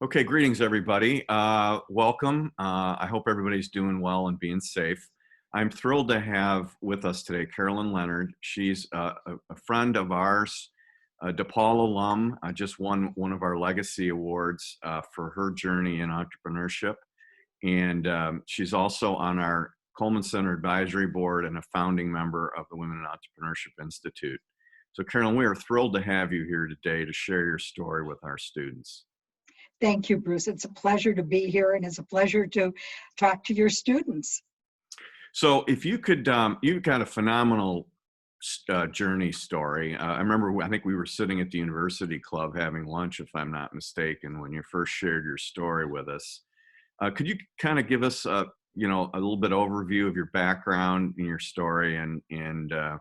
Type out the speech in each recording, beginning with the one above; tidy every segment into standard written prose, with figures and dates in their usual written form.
Okay, greetings everybody. Welcome. I hope everybody's doing well and being safe. I'm thrilled to have with us today Carolyn Leonard. She's a friend of ours, a DePaul alum, just won one of our legacy awards for her journey in entrepreneurship. And she's also on our Coleman Center Advisory Board and a founding member of the Women in Entrepreneurship Institute. So Carolyn, we are thrilled to have you here today to share your story with our students. Thank you, Bruce. It's a pleasure to be here, and it's a pleasure to talk to your students. So if you could, you've got a phenomenal journey story. I remember, I think we were sitting at the University Club having lunch, if I'm not mistaken, when you first shared your story with us. Could you kind of give us, a little bit overview of your background and your story and the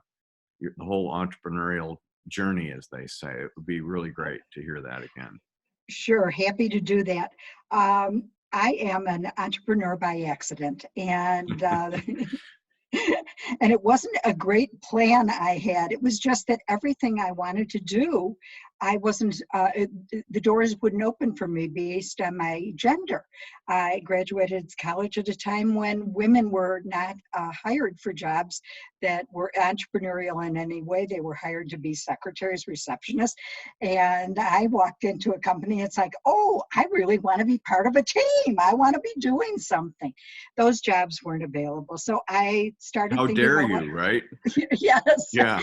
whole entrepreneurial journey, as they say? It would be really great to hear that again. Sure, happy to do that. I am an entrepreneur by accident, and and it wasn't a great plan I had. It was just that everything I wanted to do, I wasn't, the doors wouldn't open for me based on my gender. I graduated college at a time when women were not hired for jobs that were entrepreneurial in any way. They were hired to be secretaries, receptionists. And I walked into a company, it's like, oh, I really want to be part of a team. I want to be doing something. Those jobs weren't available. So I started How thinking, dare well, you, right? yes. Yeah.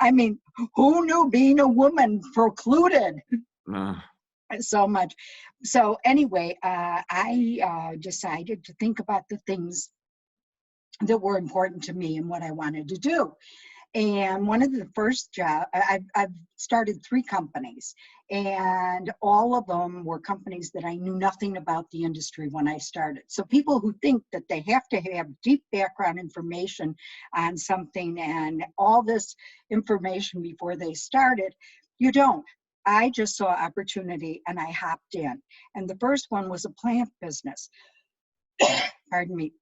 I mean, who knew being a woman precluded Uh, so much? So anyway, I decided to think about the things that were important to me and what I wanted to do. And one of the first jobs, I've started 3 companies, and all of them were companies that I knew nothing about the industry when I started. So people who think that they have to have deep background information on something and all this information before they started, you don't. I just saw opportunity and I hopped in. And the first one was a plant business. Pardon me.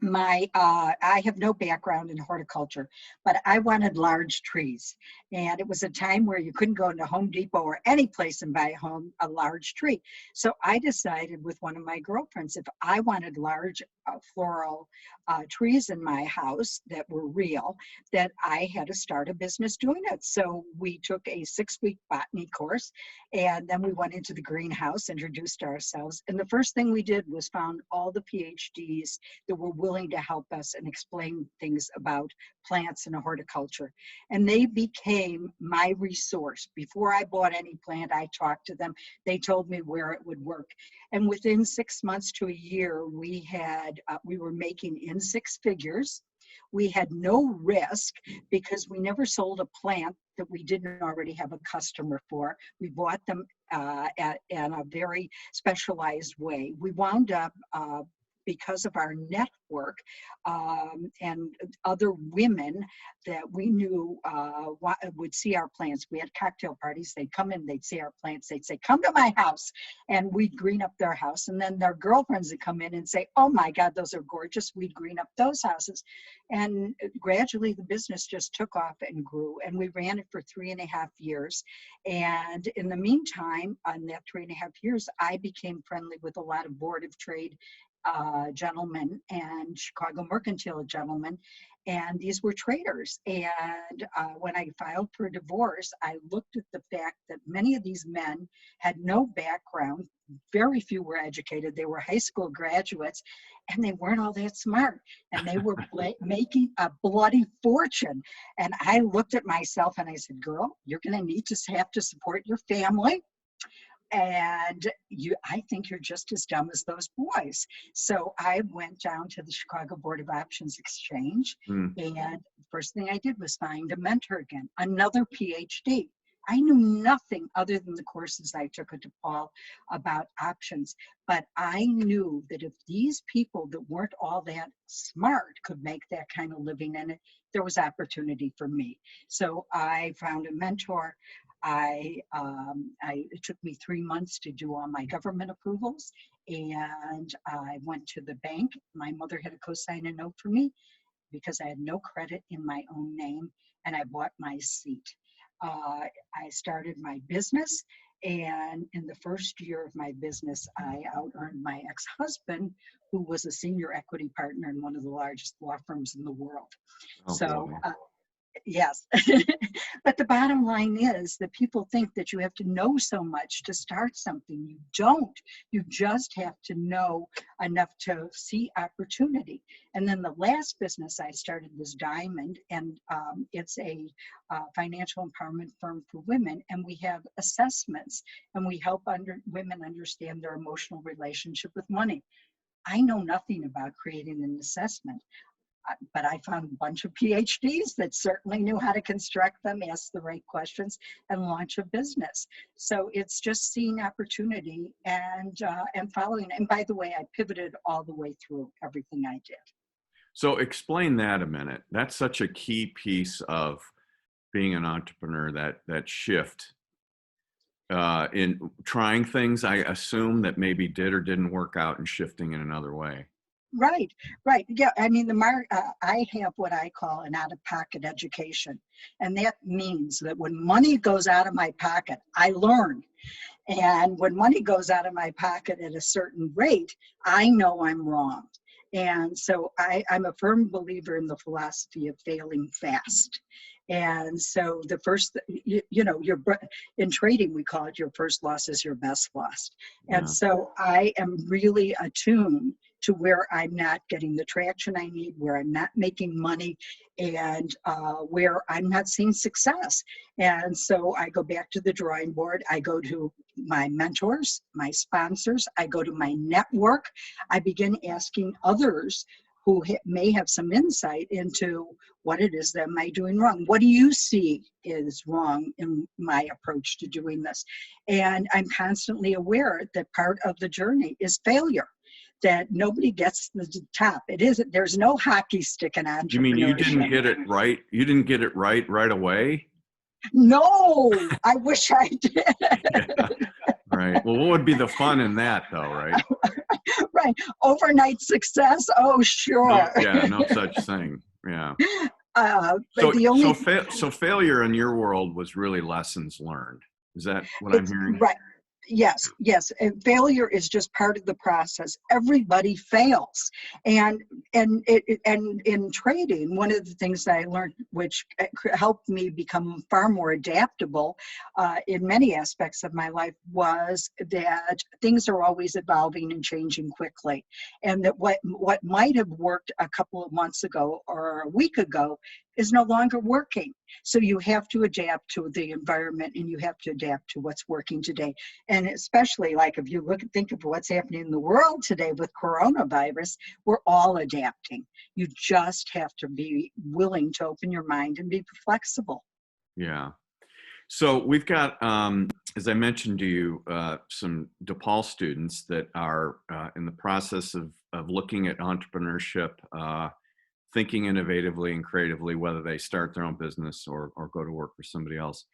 I have no background in horticulture, but I wanted large trees. And it was a time where you couldn't go into Home Depot or any place and buy a large tree. So I decided with one of my girlfriends, if I wanted large floral trees in my house that were real, that I had to start a business doing it. So we took a 6-week botany course, and then we went into the greenhouse, introduced ourselves. And the first thing we did was found all the PhDs that were willing to help us and explain things about plants and horticulture. And they became my resource. Before I bought any plant, I talked to them. They told me where it would work. And within 6 months to a year, we were making in 6 figures. We had no risk because we never sold a plant that we didn't already have a customer for. We bought them in a very specialized way. We wound up because of our network and other women that we knew would see our plants. We had cocktail parties. They'd come in, they'd see our plants. They'd say, come to my house. And we'd green up their house. And then their girlfriends would come in and say, oh my God, those are gorgeous. We'd green up those houses. And gradually the business just took off and grew. And we ran it for 3.5 years. And in the meantime, on that 3.5 years, I became friendly with a lot of Board of Trade gentlemen and Chicago mercantile gentlemen, and these were traders. And when I filed for divorce, I looked at the fact that many of these men had no background. Very few were educated. They were high school graduates, and they weren't all that smart. And they were making a bloody fortune. And I looked at myself and I said, girl, you're going to need to have to support your family. And I think you're just as dumb as those boys. So I went down to the Chicago Board of Options Exchange, and the first thing I did was find a mentor again, another PhD. I knew nothing other than the courses I took at DePaul about options, but I knew that if these people that weren't all that smart could make that kind of living in it, there was opportunity for me. So I found a mentor. It took me 3 months to do all my government approvals, and I went to the bank. My mother had to co-sign a note for me because I had no credit in my own name, and I bought my seat. I started my business, And in the first year of my business, I out-earned my ex-husband, who was a senior equity partner in one of the largest law firms in the world. Oh So boy. yes. But the bottom line is that people think that you have to know so much to start something. You don't. You just have to know enough to see opportunity. And then the last business I started was Diamond, and it's a financial empowerment firm for women. And we have assessments, and we help women understand their emotional relationship with money. I know nothing about creating an assessment, but I found a bunch of PhDs that certainly knew how to construct them, ask the right questions, and launch a business. So it's just seeing opportunity and following. And by the way, I pivoted all the way through everything I did. So explain that a minute. That's such a key piece of being an entrepreneur, that shift in trying things, I assume, that maybe did or didn't work out, and shifting in another way. Right, right. Yeah, I mean, I have what I call an out-of-pocket education. And that means that when money goes out of my pocket, I learn. And when money goes out of my pocket at a certain rate, I know I'm wrong. And so I'm a firm believer in the philosophy of failing fast. And so the first, in trading, we call it your first loss is your best loss. And Yeah. so I am really attuned to where I'm not getting the traction I need, where I'm not making money, and where I'm not seeing success. And so I go back to the drawing board. I go to my mentors, my sponsors. I go to my network. I begin asking others who may have some insight into what it is that am I doing wrong? What do you see is wrong in my approach to doing this? And I'm constantly aware that part of the journey is failure, that nobody gets to the top. It isn't, there's no hockey stick in entrepreneurship. You mean you didn't get it right? You didn't get it right away? No, I wish I did. Yeah. Right. Well, what would be the fun in that, though, right? Right. Overnight success. Oh, sure. No such thing. Yeah. But the only So failure in your world was really lessons learned. Is that what I'm it's hearing? right. Yes. And failure is just part of the process. Everybody fails, and in trading, one of the things that I learned, which helped me become far more adaptable in many aspects of my life, was that things are always evolving and changing quickly, and that what might have worked a couple of months ago or a week ago is no longer working. So you have to adapt to the environment, and you have to adapt to what's working today. And especially, like, if you think of what's happening in the world today with coronavirus, we're all adapting. You just have to be willing to open your mind and be flexible. Yeah. So we've got, as I mentioned to you, some DePaul students that are in the process of looking at entrepreneurship, thinking innovatively and creatively, whether they start their own business or go to work for somebody else.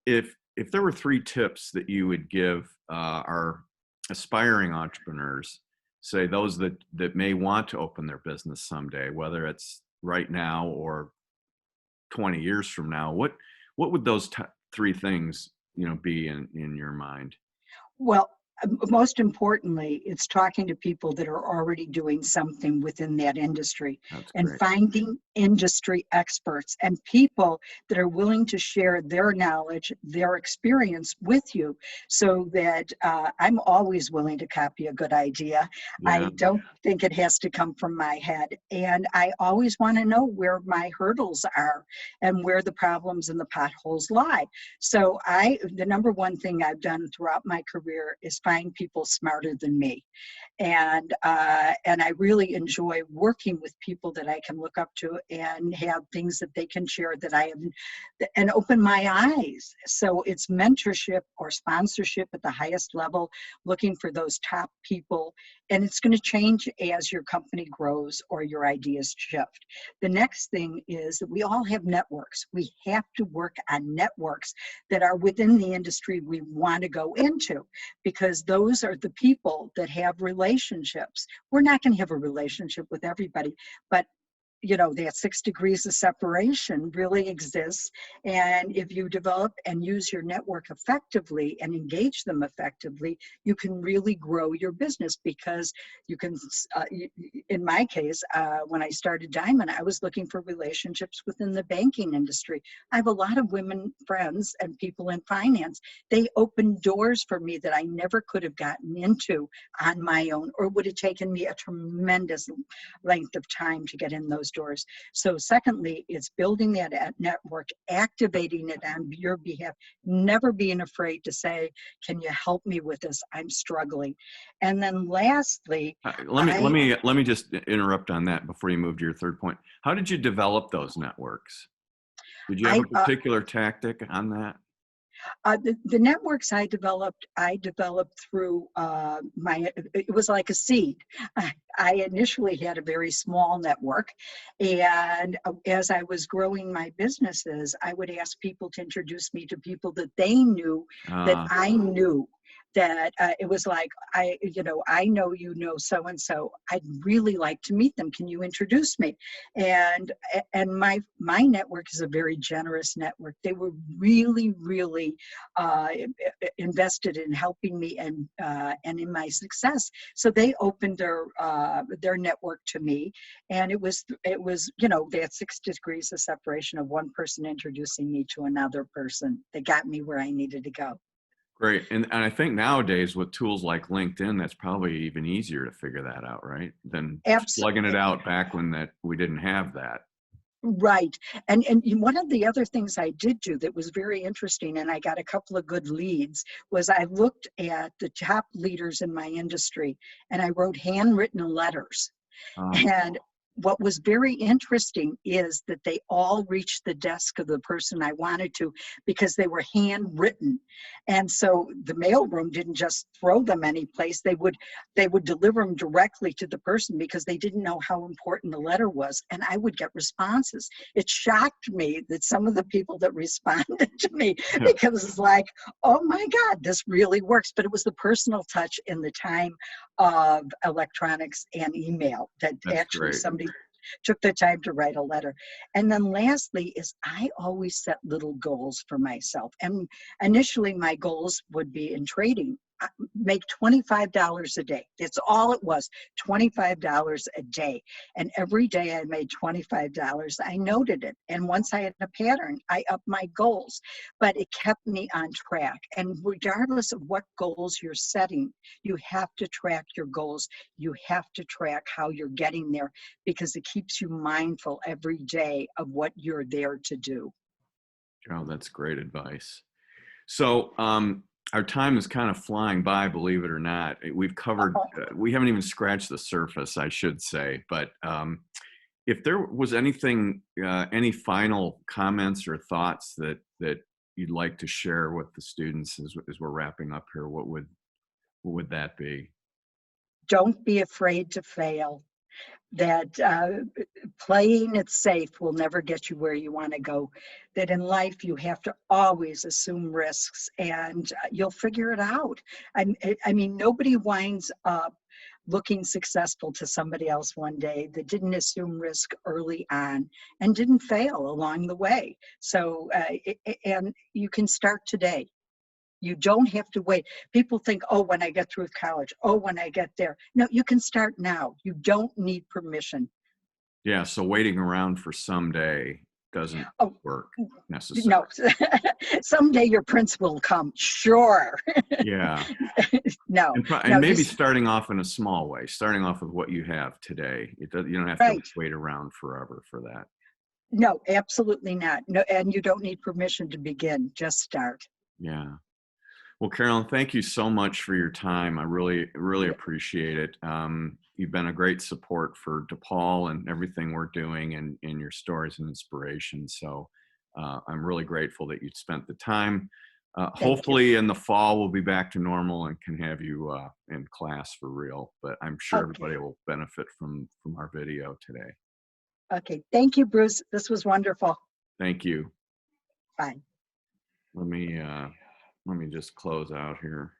If there were 3 tips that you would give our aspiring entrepreneurs, say those that may want to open their business someday, whether it's right now or 20 years from now, what would those 3 things be in your mind? Well, most importantly, it's talking to people that are already doing something within that industry That's and great. finding industry experts and people that are willing to share their knowledge, their experience with you, so that I'm always willing to copy a good idea. Yeah. I don't think it has to come from my head. And I always want to know where my hurdles are and where the problems and the potholes lie. So the number one thing I've done throughout my career is find people smarter than me. And I really enjoy working with people that I can look up to and have things that they can share that I have, and open my eyes. So it's mentorship or sponsorship at the highest level, looking for those top people. And it's going to change as your company grows or your ideas shift. The next thing is that we all have networks. We have to work on networks that are within the industry we want to go into, because those are the people that have relationships. We're not going to have a relationship with everybody, but you know, that 6 degrees of separation really exists. And if you develop and use your network effectively and engage them effectively, you can really grow your business, because you can, in my case, when I started Diamond, I was looking for relationships within the banking industry. I have a lot of women friends and people in finance. They opened doors for me that I never could have gotten into on my own, or would have taken me a tremendous length of time to get in those doors. So secondly, it's building that network, activating it on your behalf, never being afraid to say, can you help me with this? I'm struggling. And then lastly, let me just interrupt on that before you move to your third point. How did you develop those networks? Did you have a particular tactic on that? The networks I developed through it was like a seed. I initially had a very small network, and as I was growing my businesses, I would ask people to introduce me to people that they knew, that I knew. That it was like, I know you know so and so. I'd really like to meet them. Can you introduce me? And my network is a very generous network. They were really, really invested in helping me and in my success. So they opened their network to me, and it was that 6 degrees of separation of one person introducing me to another person that got me where I needed to go. Great. And I think nowadays with tools like LinkedIn, that's probably even easier to figure that out, right? Than slugging it out back when we didn't have that. Right. And one of the other things I did do that was very interesting, and I got a couple of good leads, was I looked at the top leaders in my industry and I wrote handwritten letters. And what was very interesting is that they all reached the desk of the person I wanted to, because they were handwritten. And so the mailroom didn't just throw them any place. They would deliver them directly to the person, because they didn't know how important the letter was. And I would get responses. It shocked me that some of the people that responded to me, because it's like, oh my God, this really works. But it was the personal touch in the time of electronics and email that actually somebody took the time to write a letter. And then lastly is, I always set little goals for myself. And initially my goals would be in trading. Make $25 a day. That's all it was, $25 a day. And every day I made $25. I noted it. And once I had a pattern, I upped my goals. But it kept me on track. And regardless of what goals you're setting, you have to track your goals. You have to track how you're getting there, because it keeps you mindful every day of what you're there to do. Oh, that's great advice. So, our time is kind of flying by, believe it or not. We've covered, we haven't even scratched the surface, I should say. But if there was anything, any final comments or thoughts that you'd like to share with the students as we're wrapping up here, what would that be? Don't be afraid to fail. That playing it safe will never get you where you want to go. That in life you have to always assume risks, and you'll figure it out. I mean, nobody winds up looking successful to somebody else one day that didn't assume risk early on and didn't fail along the way. So, and you can start today. You don't have to wait. People think, oh, when I get through with college, oh, when I get there. No, you can start now. You don't need permission. Yeah, so waiting around for someday doesn't work necessarily. No, someday your prince will come. Sure. Yeah. No. And maybe starting off in a small way, starting off with what you have today. You don't have to wait around forever for that. No, absolutely not. No, and you don't need permission to begin. Just start. Yeah. Well, Carolyn, thank you so much for your time. I really, really appreciate it. You've been a great support for DePaul and everything we're doing, and your stories and inspiration. So I'm really grateful that you spent the time. Hopefully in the fall, we'll be back to normal and can have you in class for real. But I'm sure everybody will benefit from our video today. Okay. Thank you, Bruce. This was wonderful. Thank you. Bye. Let me just close out here.